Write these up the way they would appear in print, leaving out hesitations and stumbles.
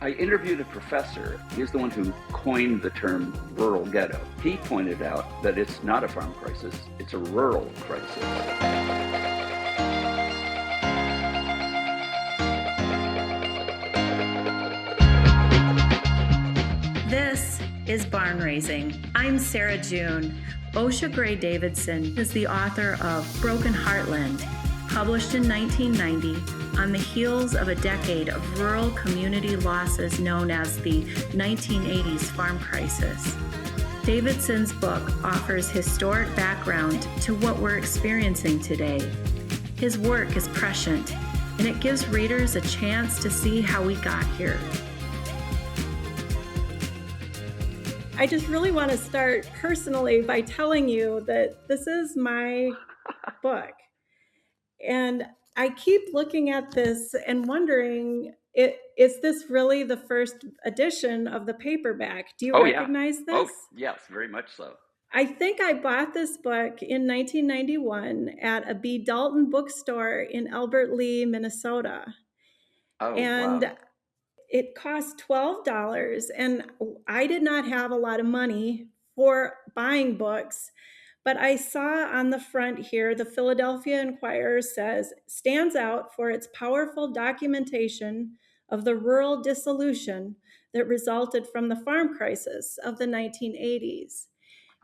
I interviewed a professor. He's the one who coined the term rural ghetto. He pointed out that it's not a farm crisis, it's a rural crisis. This is Barn Raising. I'm Sara June. Osha Gray Davidson is the author of Broken Heartland, published in 1990 on the heels of a decade of rural community losses known as the 1980s farm crisis. Davidson's book offers historic background to what we're experiencing today. His work is prescient, and it gives readers a chance to see how we got here. I just really want to start personally by telling you that this is my book. And I keep looking at this and wondering, is this really the first edition of the paperback? Do you recognize this? Oh, yes, very much so. I think I bought this book in 1991 at a B. Dalton bookstore in Albert Lea, Minnesota. Oh, and wow. It cost $12, and I did not have a lot of money for buying books, but I saw on the front here, the Philadelphia Inquirer says, stands out for its powerful documentation of the rural dissolution that resulted from the farm crisis of the 1980s.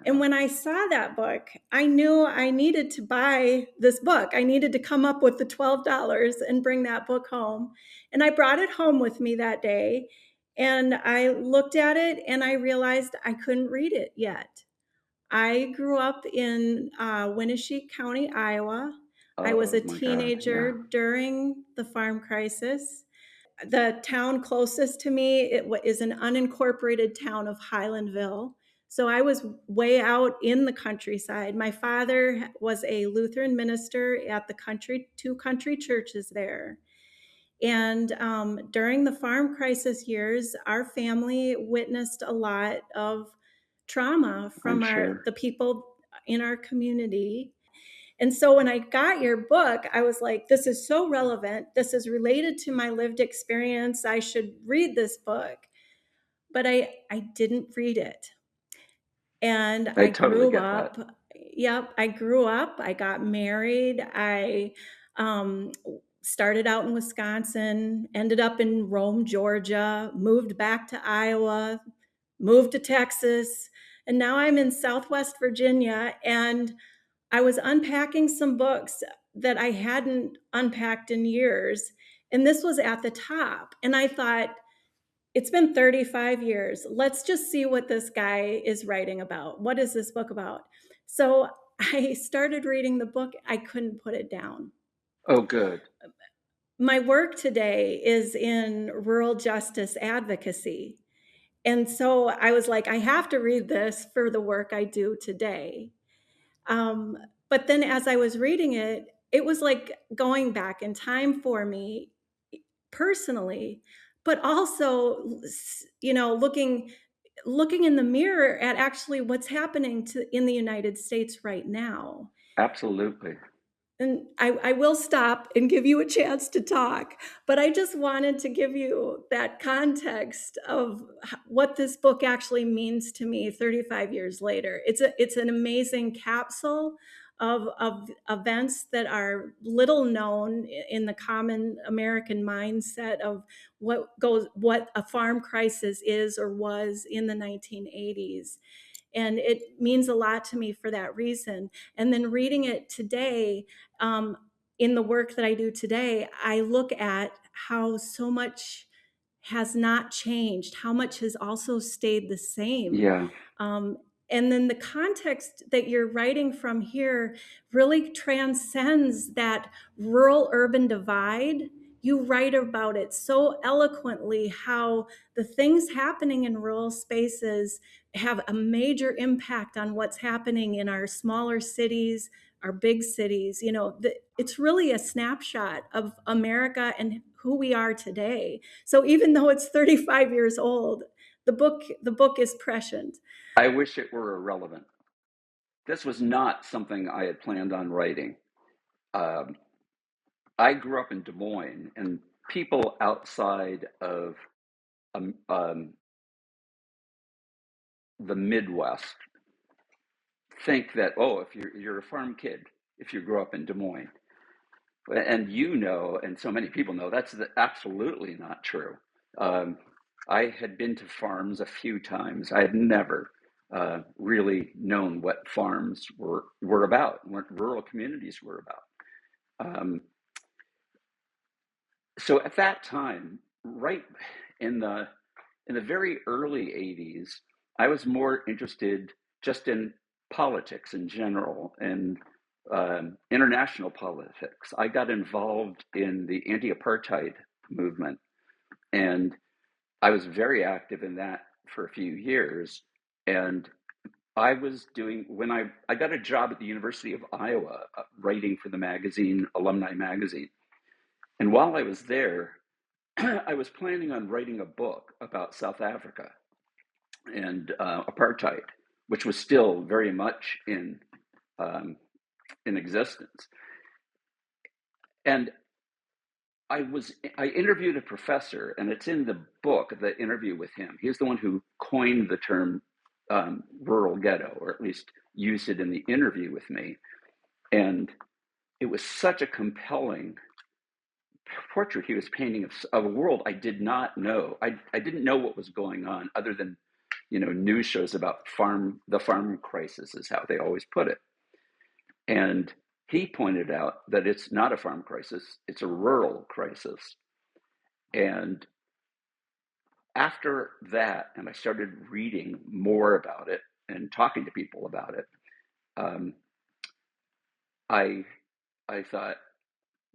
And when I saw that book, I knew I needed to buy this book. I needed to come up with the $12 and bring that book home. And I brought it home with me that day. And I looked at it and I realized I couldn't read it yet. I grew up in Winneshiek County, Iowa. I was a teenager during the farm crisis. The town closest to me is an unincorporated town of Highlandville. So I was way out in the countryside. My father was a Lutheran minister at the two country churches there. And during the farm crisis years, our family witnessed a lot of trauma from the people in our community. And so when I got your book, I was like, this is so relevant. This is related to my lived experience. I should read this book. But I didn't read it. And I grew up. Yep, I grew up. I got married. I started out in Wisconsin, ended up in Rome, Georgia, moved back to Iowa, moved to Texas, and now I'm in Southwest Virginia. And I was unpacking some books that I hadn't unpacked in years, and this was at the top. And I thought, it's been 35 years. Let's just see what this guy is writing about. What is this book about? So I started reading the book. I couldn't put it down. Oh, good. My work today is in rural justice advocacy. And so I was like, I have to read this for the work I do today. But then as I was reading it, it was like going back in time for me personally, but also, looking in the mirror at actually what's happening in the United States right now. Absolutely. And I will stop and give you a chance to talk, but I just wanted to give you that context of what this book actually means to me 35 years later. It's an amazing capsule of events that are little known in the common American mindset of what a farm crisis is or was in the 1980s. And it means a lot to me for that reason. And then reading it today, in the work that I do today, I look at how so much has not changed, how much has also stayed the same. Yeah. And then the context that you're writing from here really transcends that rural-urban divide. You write about it so eloquently, how the things happening in rural spaces have a major impact on what's happening in our smaller cities, our big cities. It's really a snapshot of America and who we are today. So even though it's 35 years old, the book is prescient. I wish it were irrelevant. This was not something I had planned on writing. I grew up in Des Moines, and people outside of the Midwest think that, oh, if you're a farm kid, if you grew up in Des Moines, and and so many people know that's absolutely not true. Um, I had been to farms a few times. I had never really known what farms were about, what rural communities were about. So at that time, right in the very early 80s, I was more interested just in politics in general and international politics. I got involved in the anti-apartheid movement, and I was very active in that for a few years. And I was doing, when I got a job at the University of Iowa, writing for the magazine, Alumni Magazine. And while I was there, I was planning on writing a book about South Africa and apartheid, which was still very much um, in existence. And I interviewed a professor, and it's in the book, the interview with him. He's the one who coined the term rural ghetto, or at least used it in the interview with me. And it was such a compelling portrait he was painting of a world I did not know. I didn't know what was going on other than, news shows about the farm crisis is how they always put it. And he pointed out that it's not a farm crisis, it's a rural crisis. And after that, and I started reading more about it and talking to people about it, I I thought,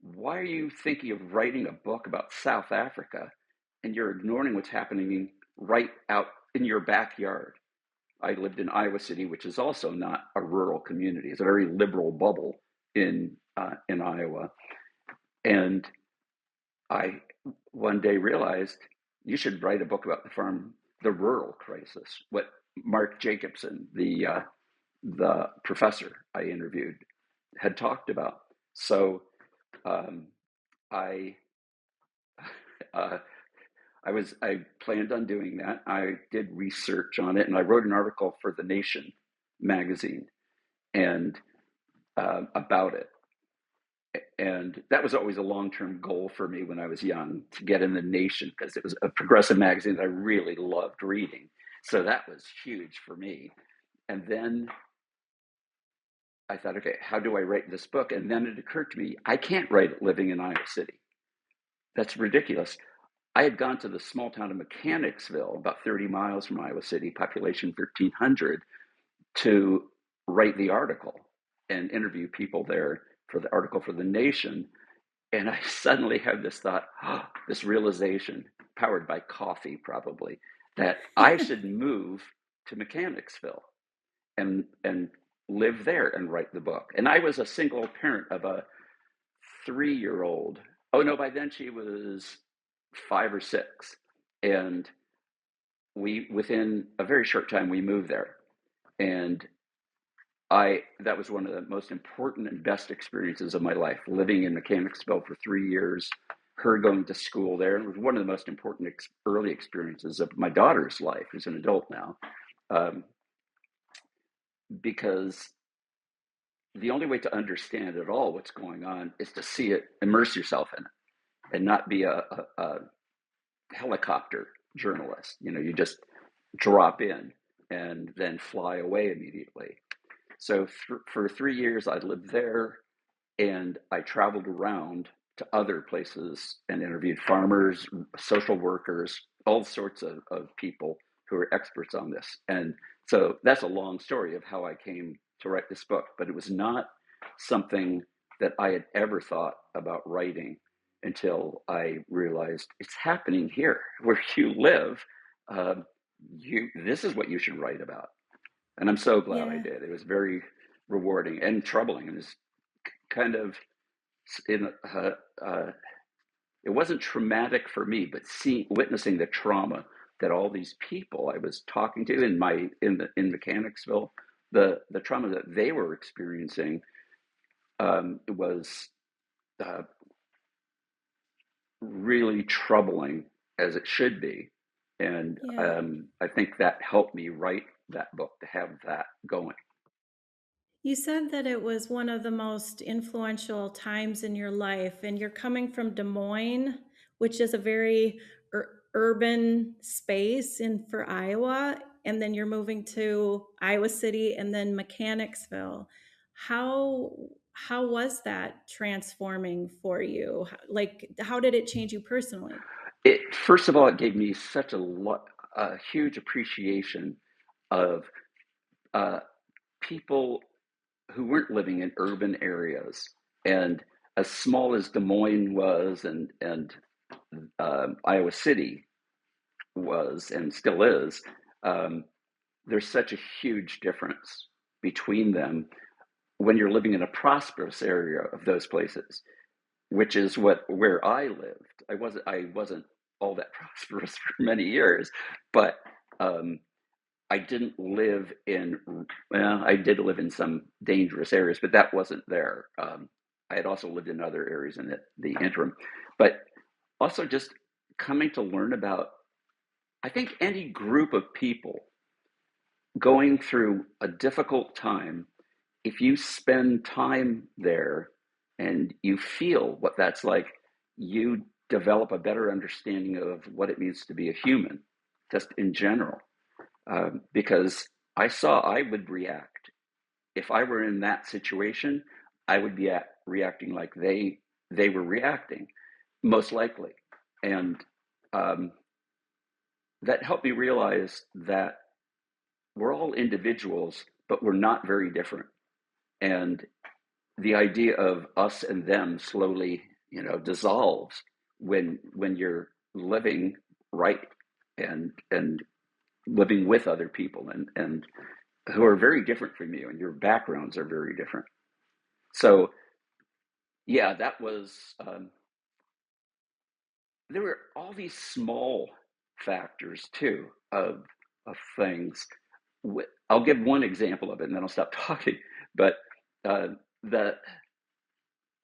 why are you thinking of writing a book about South Africa and you're ignoring what's happening right out in your backyard? I lived in Iowa City, which is also not a rural community. It's a very liberal bubble in Iowa. And I one day realized you should write a book about the rural crisis, what Mark Jacobson, the professor I interviewed, had talked about. So um, I uh, I planned on doing that. I did research on it, and I wrote an article for The Nation magazine and about it. And that was always a long-term goal for me when I was young, to get in The Nation, because it was a progressive magazine that I really loved reading. So that was huge for me. And then I thought, okay, how do I write this book? And then it occurred to me, I can't write it living in Iowa City. That's ridiculous. I had gone to the small town of Mechanicsville, about 30 miles from Iowa City, population 1,300, to write the article and interview people there for the article for The Nation. And I suddenly had this thought, this realization, powered by coffee probably, that I should move to Mechanicsville and live there and write the book. And I was a single parent of a 3-year-old. Oh no, by then she was 5 or 6. And within a very short time, we moved there. And that was one of the most important and best experiences of my life, living in Mechanicsville for 3 years, her going to school there. And it was one of the most important early experiences of my daughter's life, who's an adult now, because the only way to understand at all what's going on is to see it, immerse yourself in it, and not be a helicopter journalist. You just drop in and then fly away immediately. So for 3 years, I lived there, and I traveled around to other places and interviewed farmers, social workers, all sorts of people who are experts on this. And so that's a long story of how I came to write this book, but it was not something that I had ever thought about writing until I realized it's happening here where you live. This is what you should write about. And I'm so glad I Yeah. did. It was very rewarding and troubling. And it's kind of it wasn't traumatic for me, but witnessing the trauma that all these people I was talking to in Mechanicsville, the trauma that they were experiencing, was really troubling, as it should be. And Yeah. I think that helped me write that book, to have that going. You said that it was one of the most influential times in your life, and you're coming from Des Moines, which is a very urban space in for Iowa, and then you're moving to Iowa City and then Mechanicsville. How how was that transforming for you? Like, how did it change you personally? It first of all, it gave me such a huge appreciation of uh, people who weren't living in urban areas. And as small as Des Moines was, and Iowa City was, and still is, um, there's such a huge difference between them when you're living in a prosperous area of those places, which is where I lived. I wasn't all that prosperous for many years, but um, I didn't live in. Well, I did live in some dangerous areas, but that wasn't there. I had also lived in other areas in the interim, but also just coming to learn about. I think any group of people going through a difficult time, if you spend time there and you feel what that's like, you develop a better understanding of what it means to be a human, just in general. Because I would react. If I were in that situation, I would be reacting like they were reacting, most likely. And um, that helped me realize that we're all individuals, but we're not very different. And the idea of us and them slowly, dissolves when you're living right, and living with other people, and who are very different from you, and your backgrounds are very different. So yeah, that was there were all these small factors too of things. I'll give one example of it, and then I'll stop talking. But uh, the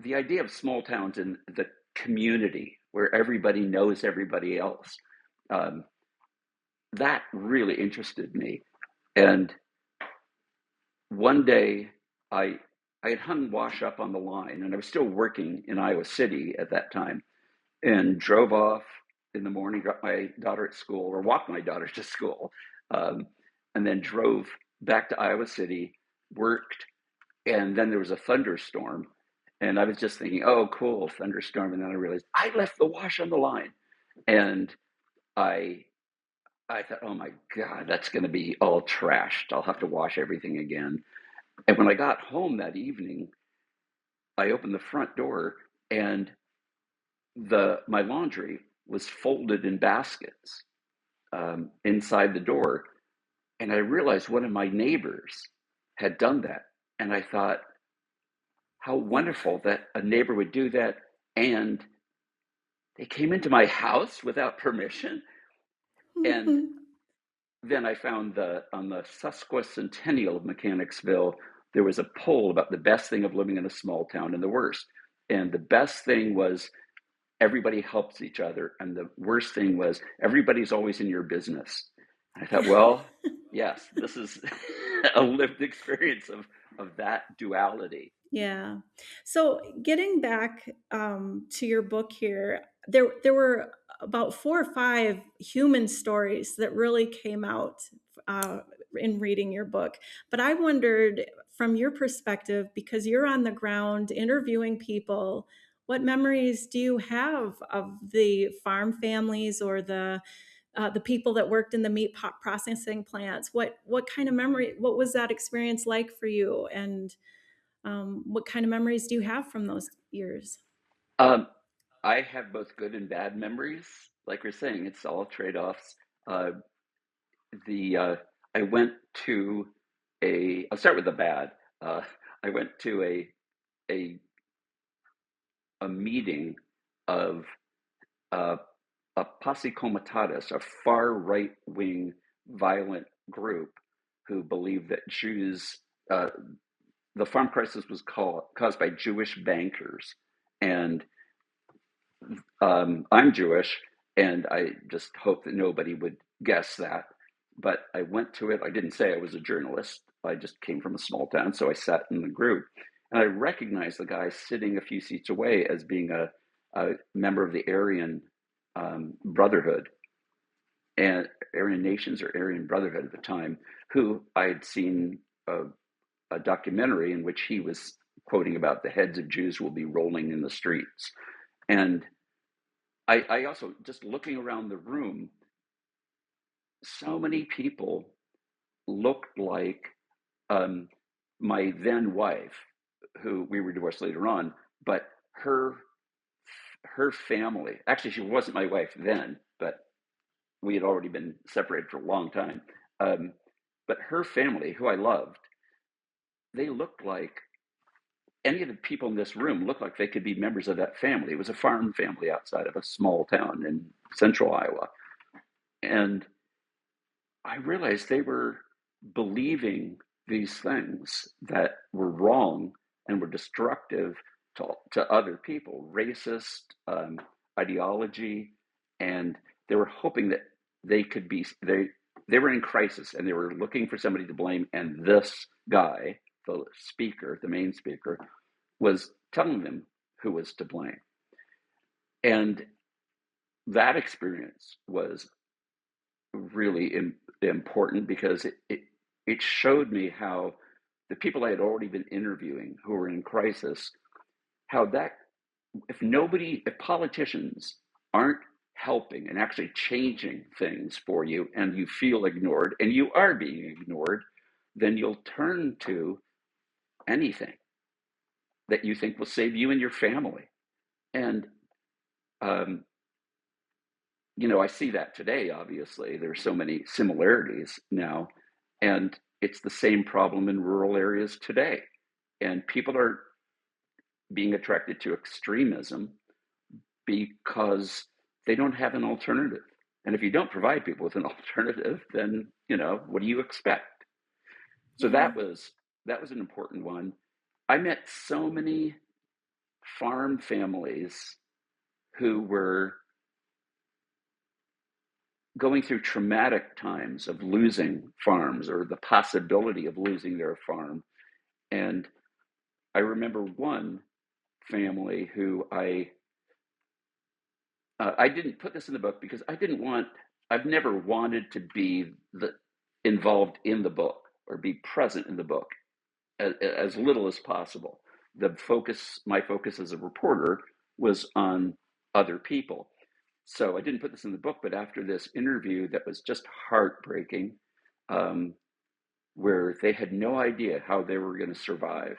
the idea of small towns and the community where everybody knows everybody else, um, that really interested me. And one day, I I had hung wash up on the line, and I was still working in Iowa City at that time, and drove off in the morning, dropped my daughter at school, or walked my daughter to school, um, and then drove back to Iowa City, worked, and then there was a thunderstorm, and I was just thinking, "Oh, cool, thunderstorm," and then I realized I left the wash on the line, and I I thought, "Oh my God, that's going to be all trashed. I'll have to wash everything again." And when I got home that evening, I opened the front door, and the my laundry was folded in baskets inside the door, and I realized one of my neighbors had done that, and I thought, how wonderful that a neighbor would do that, and they came into my house without permission. And then I found on the sesquicentennial of Mechanicsville, there was a poll about the best thing of living in a small town and the worst. And the best thing was everybody helps each other, and the worst thing was everybody's always in your business. And I thought, well, yes, this is a lived experience of that duality. Yeah. So getting back to your book here, there were about 4 or 5 human stories that really came out uh, in reading your book. But I wondered, from your perspective, because you're on the ground interviewing people, what memories do you have of the farm families or the people that worked in the meat processing plants? What kind of memory? What was that experience like for you? And what kind of memories do you have from those years? Um, I have both good and bad memories. Like we're saying, it's all trade offs. Uh, the I went to I'll start with the bad. Uh, I went to a a meeting of uh, a posse comitatus, a far right wing violent group who believed that Jews, uh, the farm crisis was caused by Jewish bankers. And I'm Jewish, And I just hoped that nobody would guess that. But I went to it. I didn't say I was a journalist. I just came from a small town. So I sat in the group and I recognized the guy sitting a few seats away as being a member of the Aryan Brotherhood, and Aryan Nations or Aryan Brotherhood at the time, who I had seen a documentary in which he was quoting about the heads of Jews will be rolling in the streets. And I also, just looking around the room, so many people looked like my then wife, who we were divorced later on, but her family, actually, she wasn't my wife then, but we had already been separated for a long time. But her family, who I loved, they looked like any of the people in this room looked like they could be members of that family. It was a farm family outside of a small town in central Iowa. And I realized they were believing these things that were wrong and were destructive to other people, racist ideology, and they were hoping that they could be, they were in crisis and they were looking for somebody to blame. And this guy, the speaker, the main speaker, was telling them who was to blame. And that experience was really important because it showed me how the people I had already been interviewing who were in crisis, how that if politicians aren't helping and actually changing things for you, and you feel ignored and you are being ignored, then you'll turn to anything that you think will save you and your family. And I see that today. Obviously, there's so many similarities now, and it's the same problem in rural areas today. And people are being attracted to extremism because they don't have an alternative. And if you don't provide people with an alternative, then what do you expect? So that was an important one. I met so many farm families who were going through traumatic times of losing farms or the possibility of losing their farm. And I remember one family who I didn't put this in the book because I've never wanted to be involved in the book or be present in the book as little as possible. My focus as a reporter was on other people. So I didn't put this in the book, but after this interview that was just heartbreaking, where they had no idea how they were going to survive,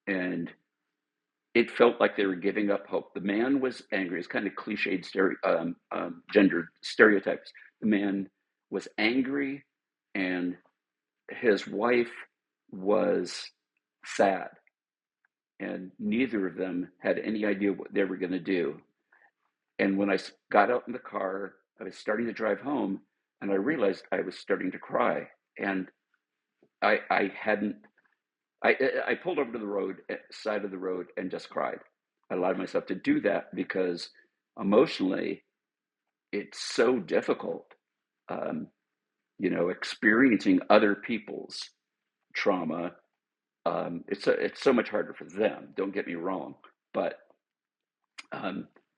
and it felt like they were giving up hope. The man was angry. It's kind of cliched gendered stereotypes. The man was angry, and his wife was sad, and neither of them had any idea what they were going to do. And when I got out in the car, I was starting to drive home, and I realized I was starting to cry. And I pulled over to the side of the road, and just cried. I allowed myself to do that because emotionally, it's so difficult, experiencing other people's trauma. It's so much harder for them. Don't get me wrong, but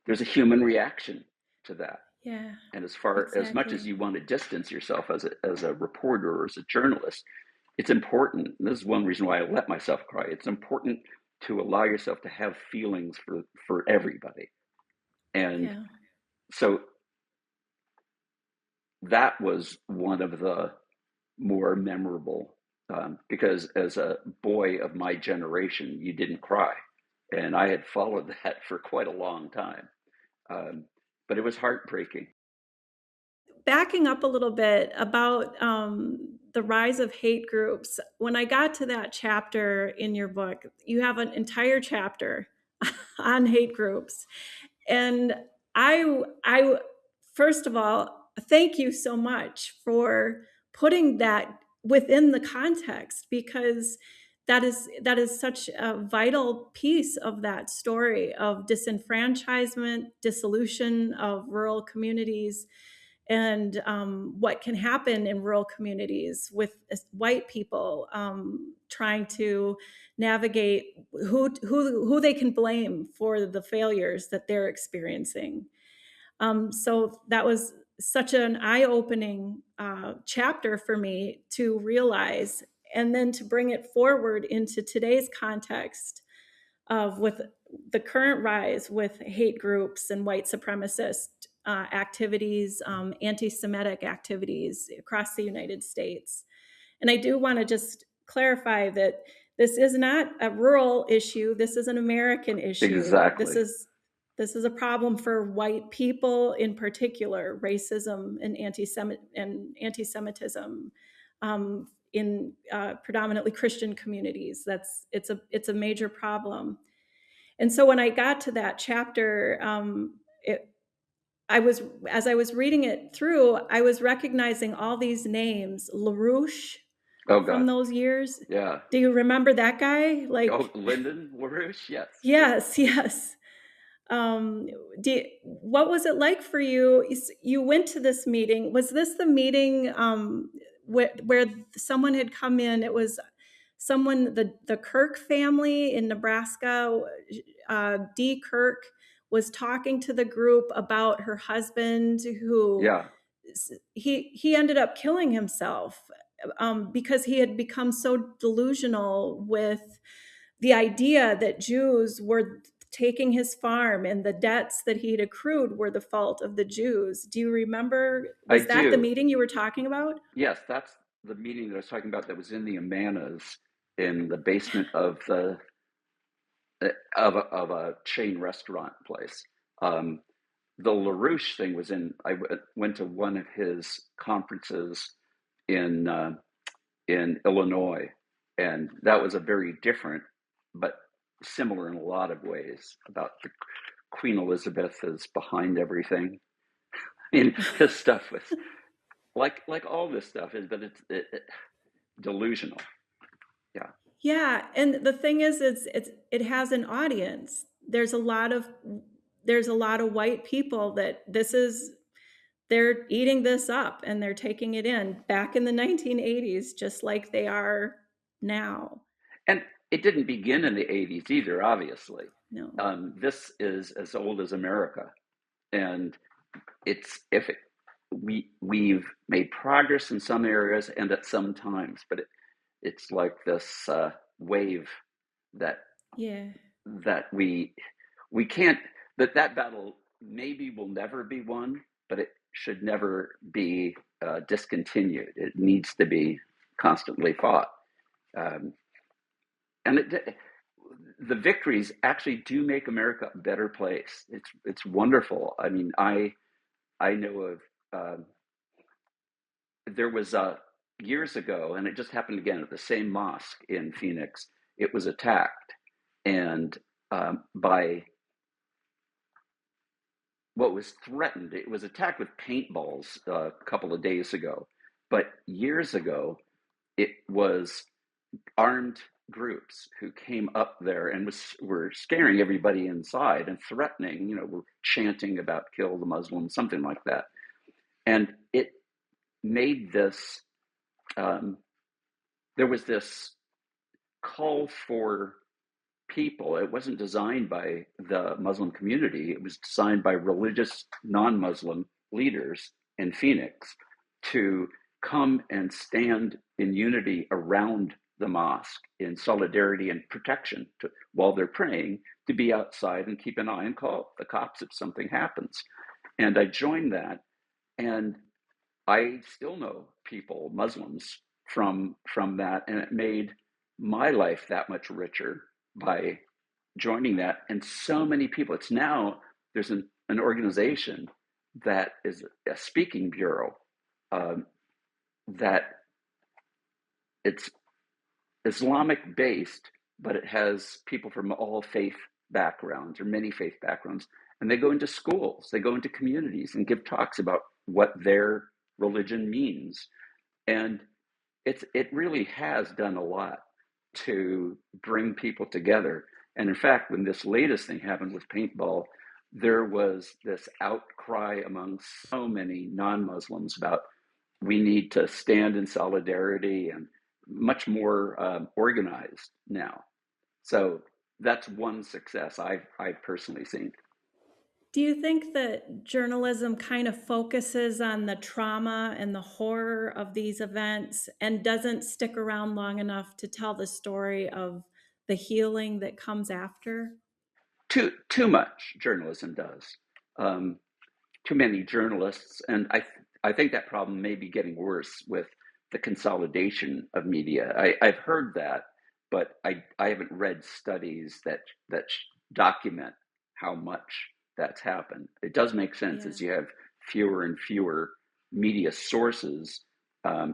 there's a human reaction to that. Yeah. And as much as you want to distance yourself as a reporter or as a journalist, it's important. And this is one reason why I let myself cry. It's important to allow yourself to have feelings for everybody. And so that was one of the more memorable, because as a boy of my generation, you didn't cry. And I had followed that for quite a long time. But it was heartbreaking. Backing up a little bit about the rise of hate groups, when I got to that chapter in your book, you have an entire chapter on hate groups. And I first of all, thank you so much for putting that within the context, because that is such a vital piece of that story of disenfranchisement, dissolution of rural communities, and what can happen in rural communities with white people trying to navigate who they can blame for the failures that they're experiencing. So that was such an eye-opening chapter for me to realize, and then to bring it forward into today's context of with the current rise with hate groups and white supremacist activities, anti-Semitic activities across the United States. And I do want to just clarify that this is not a rural issue. This is an American issue. Exactly. This is a problem for white people in particular, racism and anti-Semitism in predominantly Christian communities. It's a major problem. And so when I got to that chapter, as I was reading it through, I was recognizing all these names, LaRouche, from those years. Yeah. Do you remember that guy? Lyndon LaRouche? Yes. Yes. What was it like for you? You went to this meeting. Was this the meeting where someone had come in? It was someone, the Kirk family in Nebraska. Dee Kirk was talking to the group about her husband who he ended up killing himself because he had become so delusional with the idea that Jews were taking his farm and the debts that he'd accrued were the fault of the Jews. Do you remember? Was that the meeting you were talking about? Yes, that's the meeting that I was talking about that was in the Amanas in the basement of a chain restaurant place. The LaRouche thing was I went to one of his conferences in Illinois, and that was a very different but similar in a lot of ways about the Queen Elizabeth is behind everything. I mean, his stuff was like all this stuff is, but it's delusional. Yeah. Yeah, and the thing is, it has an audience. There's a lot of white people that they're eating this up and they're taking it in back in the 1980s, just like they are now. And it didn't begin in the 80s either, obviously. No. This is as old as America, and we've made progress in some areas and at some times, but it's like this wave that we can't, that battle maybe will never be won, but it should never be discontinued. It needs to be constantly fought. And the victories actually do make America a better place. It's wonderful. I mean, I know of there was years ago, and it just happened again at the same mosque in Phoenix. It was attacked, and by what was threatened. It was attacked with paintballs a couple of days ago, but years ago, it was armed groups who came up there and were scaring everybody inside and threatening, were chanting about kill the Muslims, something like that. And it made this, there was this call for people. It wasn't designed by the Muslim community. It was designed by religious non-Muslim leaders in Phoenix to come and stand in unity around the mosque in solidarity and protection while they're praying, to be outside and keep an eye and call the cops if something happens. And I joined that, and I still know people, Muslims, from that, and it made my life that much richer by joining that. And so many people, it's now, there's an organization that is a speaking bureau that it's Islamic based, but it has people from all faith backgrounds or many faith backgrounds. And they go into schools, they go into communities and give talks about what their religion means. And it really has done a lot. to bring people together. And in fact, when this latest thing happened with paintball, there was this outcry among so many non-Muslims about we need to stand in solidarity and much more organized now. So that's one success I've personally seen. Do you think that journalism kind of focuses on the trauma and the horror of these events and doesn't stick around long enough to tell the story of the healing that comes after? Too much journalism does. Um, Too many journalists, and I think that problem may be getting worse with the consolidation of media. I've heard that, but I haven't read studies that document how much that's happened. It does make sense Yeah. as you have fewer and fewer media sources.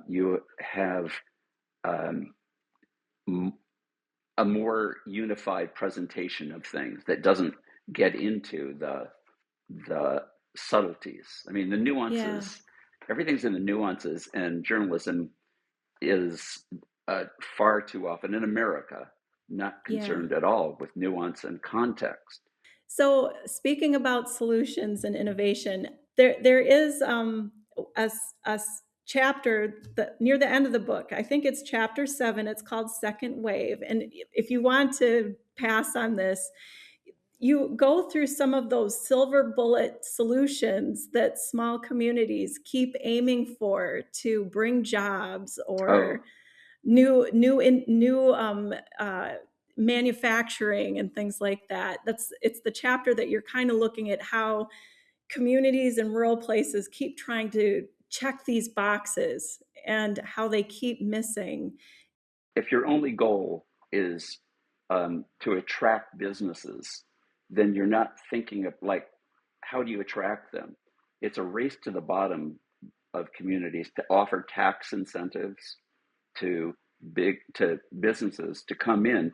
You have um, a more unified presentation of things that doesn't get into the subtleties. I mean, the Yeah. nuances, everything's in the nuances, and journalism is far too often in America not Yeah. concerned at all with nuance and context. So, speaking about solutions and innovation, there is a chapter near the end of the book. I think it's chapter 7. It's called Second Wave. And if you want to pass on this, you go through some of those silver bullet solutions that small communities keep aiming for to bring jobs Oh, or new manufacturing and things like that. It's the chapter that you're kind of looking at how communities and rural places keep trying to check these boxes and how they keep missing. if your only goal is to attract businesses, then you're not thinking of like, how do you attract them? It's a race to the bottom of communities to offer tax incentives to to businesses to come in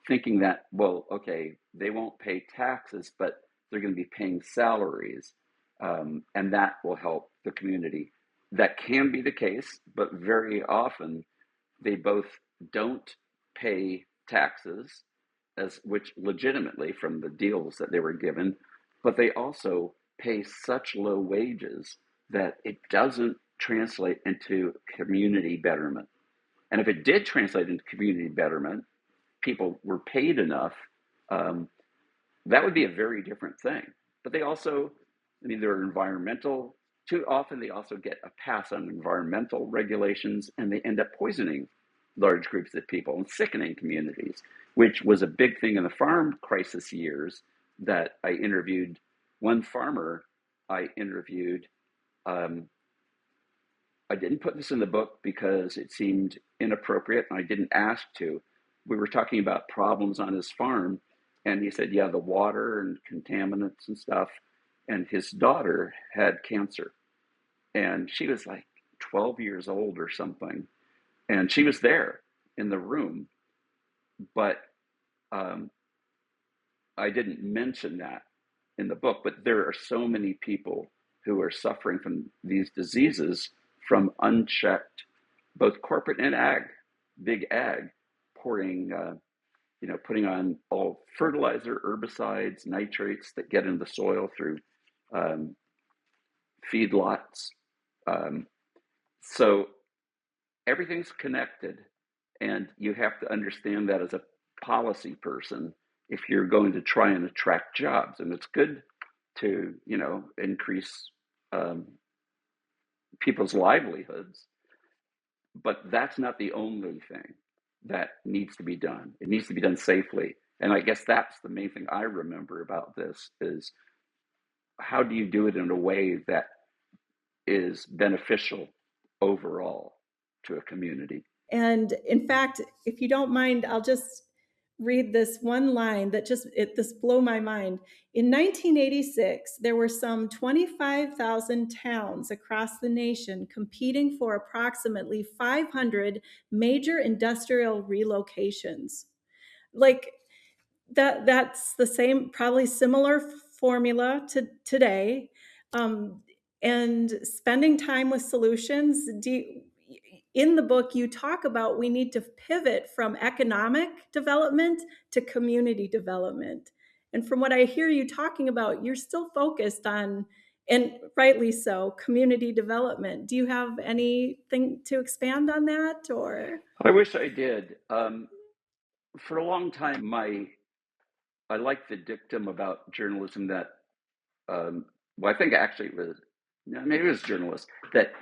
thinking that, well, okay, they won't pay taxes, but they're going to be paying salaries, and that will help the community. That can be the case, but very often they both don't pay taxes, as which legitimately from the deals that they were given, but they also pay such low wages that it doesn't translate into community betterment. And if it did translate into community betterment, people were paid enough, um, that would be a very different thing. But they also, I mean, they're environmental. Too often, they also get a pass on environmental regulations, and they end up poisoning large groups of people and sickening communities, which was a big thing in the farm crisis years. That I interviewed one farmer. I interviewed. Um, I didn't put this in the book because it seemed inappropriate, and I didn't ask to. We were talking about problems on his farm, and he said, yeah, the water and contaminants and stuff. And his daughter had cancer, and she was like 12 years old or something. And she was there in the room, but um, I didn't mention that in the book. But there are so many people who are suffering from these diseases from unchecked, both corporate and ag, big ag, pouring, putting on all fertilizer, herbicides, nitrates that get into the soil through um, feedlots. Um, so everything's connected, and you have to understand that as a policy person if you're going to try and attract jobs. And it's good to, increase um, people's livelihoods, but that's not the only thing that needs to be done. It needs to be done safely. And I guess that's the main thing I remember about this is how do you do it in a way that is beneficial overall to a community? And in fact, if you don't mind, I'll just read this one line that this blew my mind. In 1986, there were some 25,000 towns across the nation competing for approximately 500 major industrial relocations. Like that's the same, probably similar formula to today. Um, and spending time with solutions. in the book, you talk about we need to pivot from economic development to community development. And from what I hear you talking about, you're still focused on, and rightly so, community development. Do you have anything to expand on that, or? I wish I did. For a long time, I liked the dictum about journalism that, well, I think actually it was, no, maybe it was journalists, that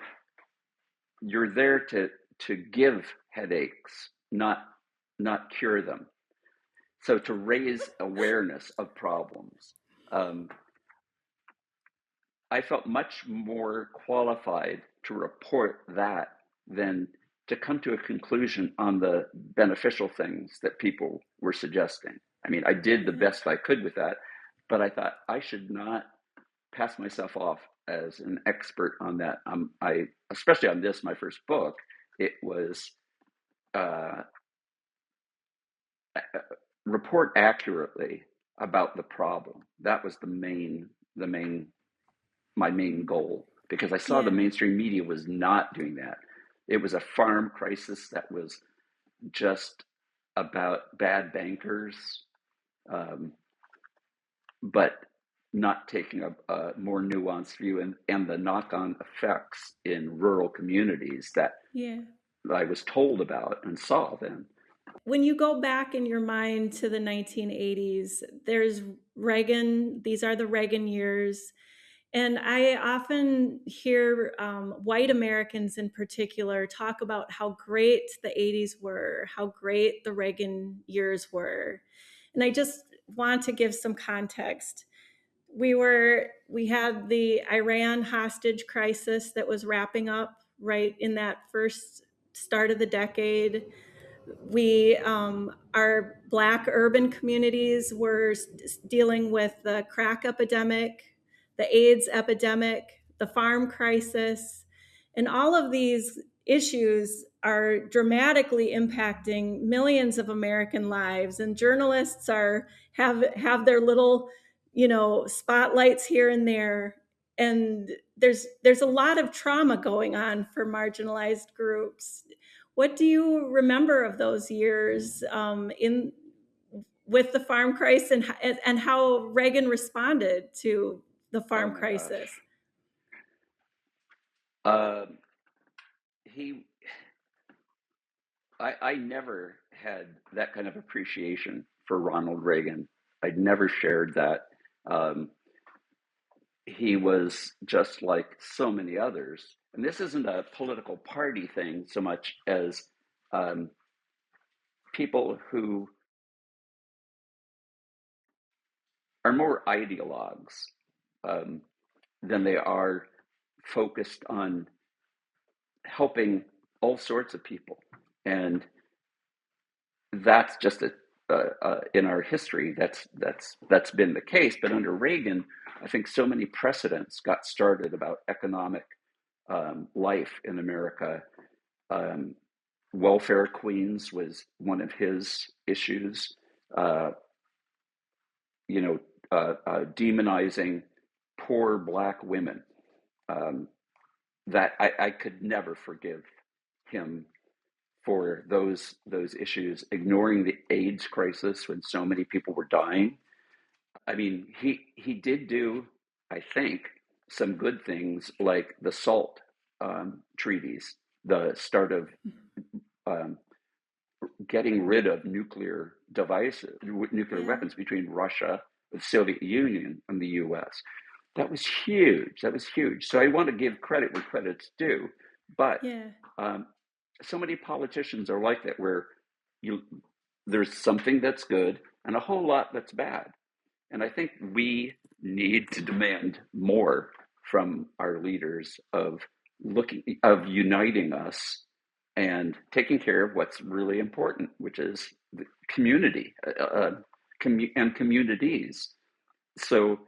you're there to give headaches, not cure them. So to raise awareness of problems. Um, I felt much more qualified to report that than to come to a conclusion on the beneficial things that people were suggesting. I mean, I did the best I could with that, but I thought I should not pass myself off as an expert on that. Especially on this, my first book, it was uh, report accurately about the problem. That was my main goal, because I saw the Yeah. mainstream media was not doing that. It was a farm crisis that was just about bad bankers, um, but not taking a more nuanced view, and the knock-on effects in rural communities that Yeah. I was told about and saw then. When you go back in your mind to the 1980s, there's Reagan, these are the Reagan years. And I often hear white Americans in particular talk about how great the 80s were, how great the Reagan years were. And I just want to give some context. We had the Iran hostage crisis that was wrapping up right in that first start of the decade. We Our Black urban communities were dealing with the crack epidemic, the AIDS epidemic, the farm crisis, and all of these issues are dramatically impacting millions of American lives. And journalists have their little, spotlights here and there. And there's a lot of trauma going on for marginalized groups. What do you remember of those years in with the farm crisis, and how Reagan responded to the Oh farm my crisis? gosh. Uh, he, I never had that kind of appreciation for Ronald Reagan. I'd never shared that. Um, he was just like so many others. And this isn't a political party thing so much as um, people who are more ideologues um, than they are focused on helping all sorts of people. And that's just in our history, that's been the case. But under Reagan, I think so many precedents got started about economic life in America. Um, Welfare queens was one of his issues. Uh, Demonizing poor Black women. Um, that I could never forgive him for those issues, ignoring the AIDS crisis when so many people were dying. I mean, he did do, I think, some good things like the SALT treaties, the start of um, getting rid of nuclear devices, nuclear Yeah, weapons between Russia, the Soviet Union, and the U.S. That was huge. That was huge. So I want to give credit where credit's due, but yeah, um, so many politicians are like that, where you there's something that's good and a whole lot that's bad. And I think we need to demand more from our leaders of uniting us and taking care of what's really important, which is the community and communities. So,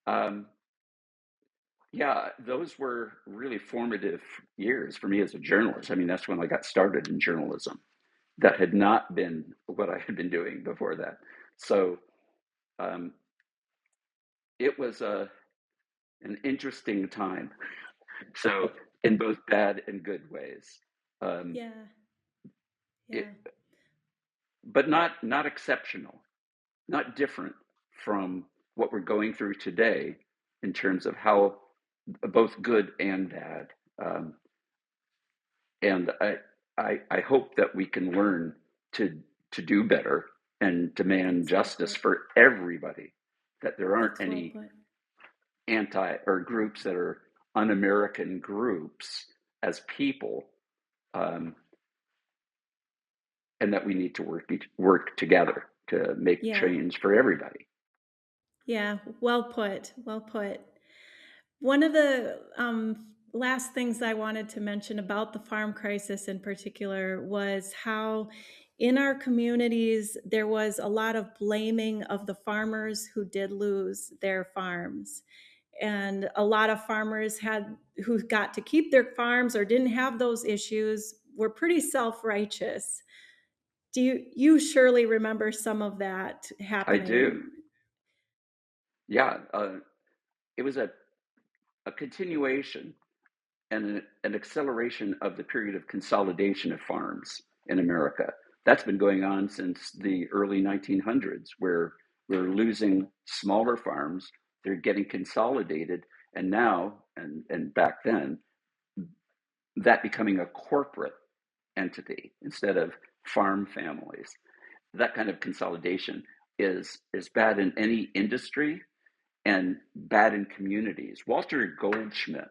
um, yeah, those were really formative years for me as a journalist. I mean, that's when I got started in journalism. That had not been what I had been doing before that. So um, it was an interesting time. So in both bad and good ways. Um, Yeah. it, Yeah. but not exceptional, not different from what we're going through today in terms of how both good and bad. Um, and I hope that we can learn to to do better and demand That's well justice put. for everybody. That there aren't That's well any put. anti or groups that are un-American groups as people, um, and that we need to work together to make Yeah. change for everybody. Yeah. Well put. Well put. One of the last things I wanted to mention about the farm crisis in particular was how in our communities there was a lot of blaming of the farmers who did lose their farms. And a lot of farmers had who got to keep their farms or didn't have those issues were pretty self-righteous. Do you surely remember some of that I do. happening? Yeah, it was a continuation and an acceleration of the period of consolidation of farms in America. That's been going on since the early 1900s, where we're losing smaller farms, they're getting consolidated, and now, and back then, that becoming a corporate entity instead of farm families. That kind of consolidation is bad in any industry and bad in communities. Walter Goldschmidt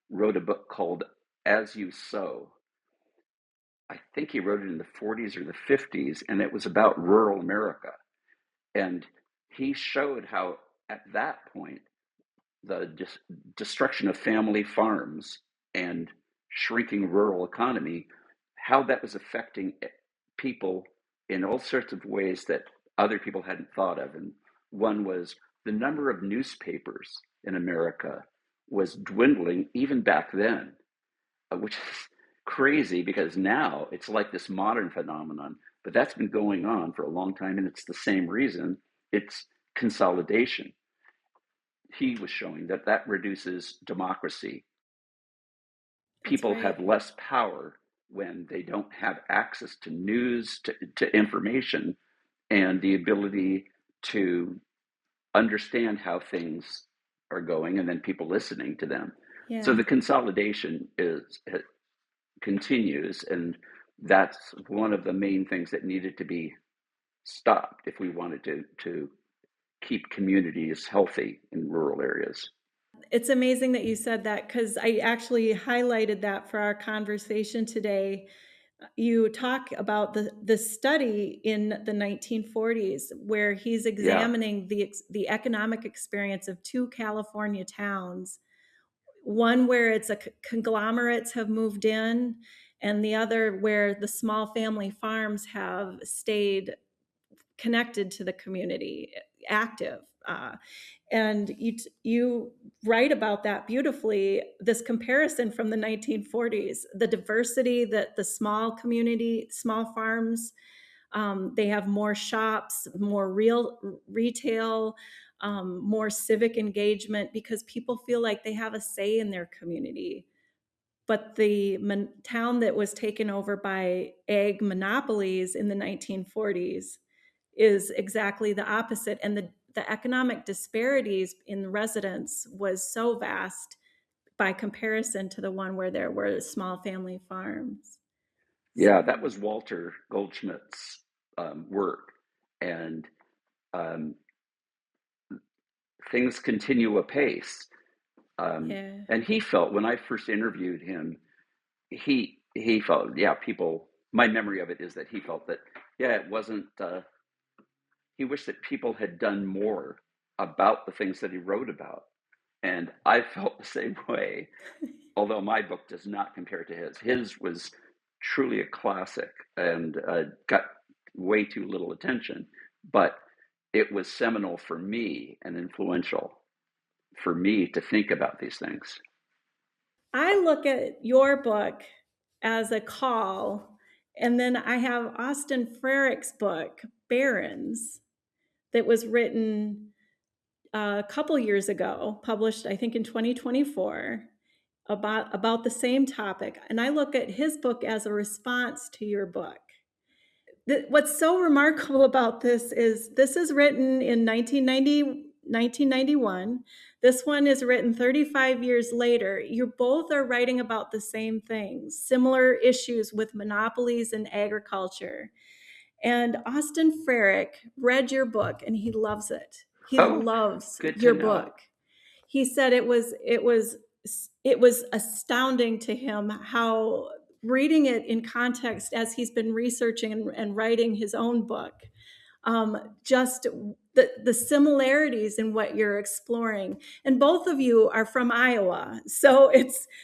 wrote a book called As You Sow. I think he wrote it in the 40s or the 50s, and it was about rural America. And he showed how, at that point, the destruction of family farms and shrinking rural economy, how that was affecting people in all sorts of ways that other people hadn't thought of. And one was the number of newspapers in America was dwindling even back then, which is crazy because now it's like this modern phenomenon, but that's been going on for a long time, and it's the same reason. It's consolidation. He was showing that that reduces democracy. That's People right. have less power when they don't have access to news, to information, and the ability to understand how things are going, and then people listening to them. So Yeah. the consolidation is continues, and that's one of the main things that needed to be stopped if we wanted to keep communities healthy in rural areas. It's amazing that you said that because I actually highlighted that for our conversation today. You talk about the study in the 1940s where he's Yeah, examining the economic experience of two California towns, one where it's a conglomerates have moved in, and the other where the small family farms have stayed connected to the community, active. And you write about that beautifully. This comparison from the 1940s, the diversity that the small community, small farms, they have more shops, more real retail, more civic engagement because people feel like they have a say in their community. But the town that was taken over by ag monopolies in the 1940s is exactly the opposite. And the economic disparities in residents was so vast by comparison to the one where there were small family farms. yeah, So, that was Walter Goldschmidt's work, and um, things continue apace. yeah. And he felt when I first interviewed him, he felt, yeah, people. My memory of it is that he felt that, yeah, it wasn't. He wished that people had done more about the things that he wrote about, and I felt the same way. Although my book does not compare to his. His was truly a classic and got way too little attention, but it was seminal for me and influential for me to think about these things. I look at your book as a call, and then I have Austin Frerich's book, Barons, that was written a couple years ago, published, I think, in 2024. about the same topic, and I look at his book as a response to your book. What's so remarkable about this is written in 1991. This one is written 35 years later. You both are writing about the same things, similar issues with monopolies in agriculture. And Austin Frerick read your book and he loves it. He loves good your to know. book. He said it was astounding to him how, reading it in context as he's been researching and writing his own book, just the similarities in what you're exploring. And both of you are from Iowa, so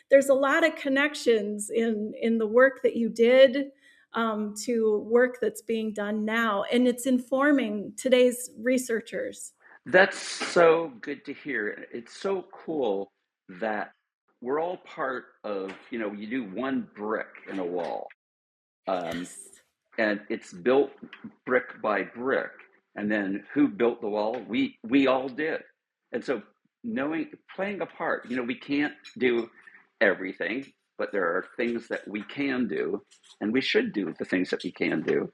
there's a lot of connections in the work that you did to work that's being done now, and it's informing today's researchers. That's so good to hear. It's so cool that we're all part of, you do one brick in a wall. Yes. And it's built brick by brick. And then who built the wall? We all did. And so playing a part, we can't do everything, but there are things that we can do, and we should do the things that we can do.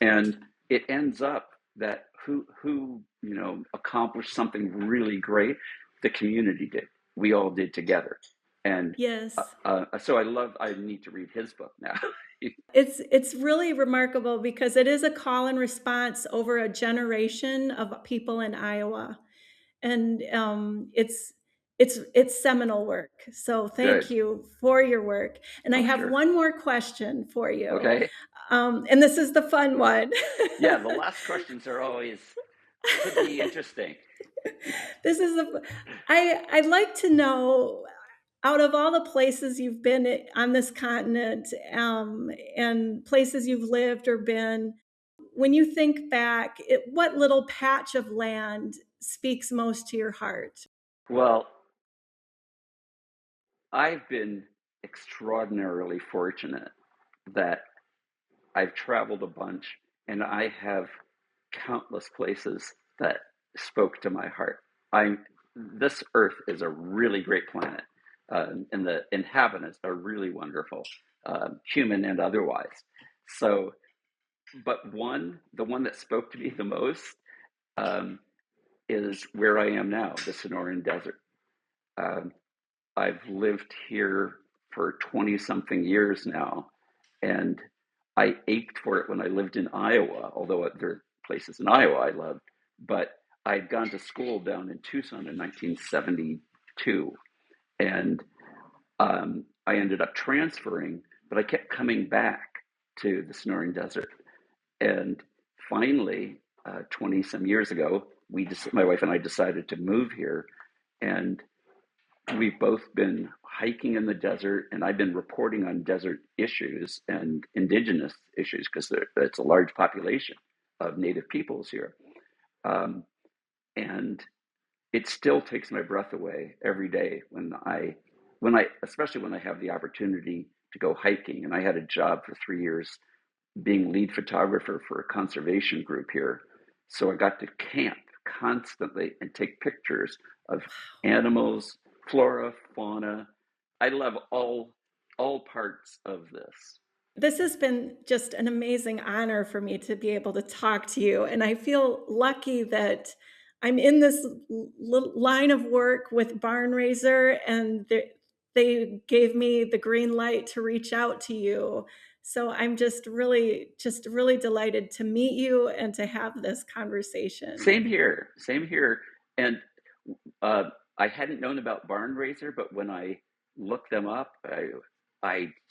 And it ends up that who accomplished something really great, the community did. We all did together. And yes. So I need to read his book now. It's really remarkable because it is a call and response over a generation of people in Iowa, and it's seminal work. So thank you for your work. And I have one more question for you. Okay. And this is the fun one. Yeah, the last questions are always could be interesting. I'd like to know, out of all the places you've been on this continent, and places you've lived or been, when you think back, what little patch of land speaks most to your heart? Well, I've been extraordinarily fortunate that I've traveled a bunch, and I have countless places that spoke to my heart. This Earth is a really great planet. And the inhabitants are really wonderful, human and otherwise. So, but the one that spoke to me the most is where I am now, the Sonoran Desert. I've lived here for 20-something years now, and I ached for it when I lived in Iowa, although there are places in Iowa I loved. But I'd gone to school down in Tucson in 1972. And I ended up transferring, but I kept coming back to the Sonoran Desert. And finally, 20-some years ago, my wife and I decided to move here. And we've both been hiking in the desert, and I've been reporting on desert issues and indigenous issues because it's a large population of Native peoples here. And it still takes my breath away every day especially when I have the opportunity to go hiking. And I had a job for 3 years being lead photographer for a conservation group here. So I got to camp constantly and take pictures of animals, flora, fauna. I love all parts of this. This has been just an amazing honor for me to be able to talk to you. And I feel lucky that I'm in this line of work with Barn Raiser, and they gave me the green light to reach out to you. So I'm just really delighted to meet you and to have this conversation. Same here. And I hadn't known about Barn Raiser, but when I looked them up, I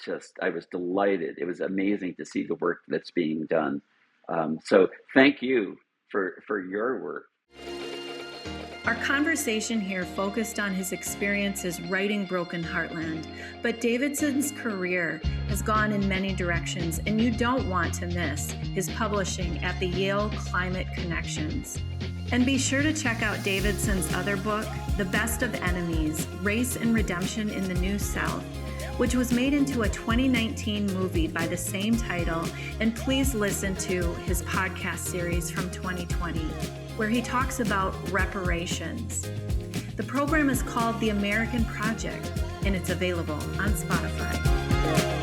was delighted. It was amazing to see the work that's being done. So thank you for your work. Our conversation here focused on his experiences writing Broken Heartland, but Davidson's career has gone in many directions, and you don't want to miss his publishing at the Yale Climate Connections. And be sure to check out Davidson's other book, The Best of Enemies: Race and Redemption in the New South, which was made into a 2019 movie by the same title, and please listen to his podcast series from 2020, where he talks about reparations. The program is called The American Project, and it's available on Spotify.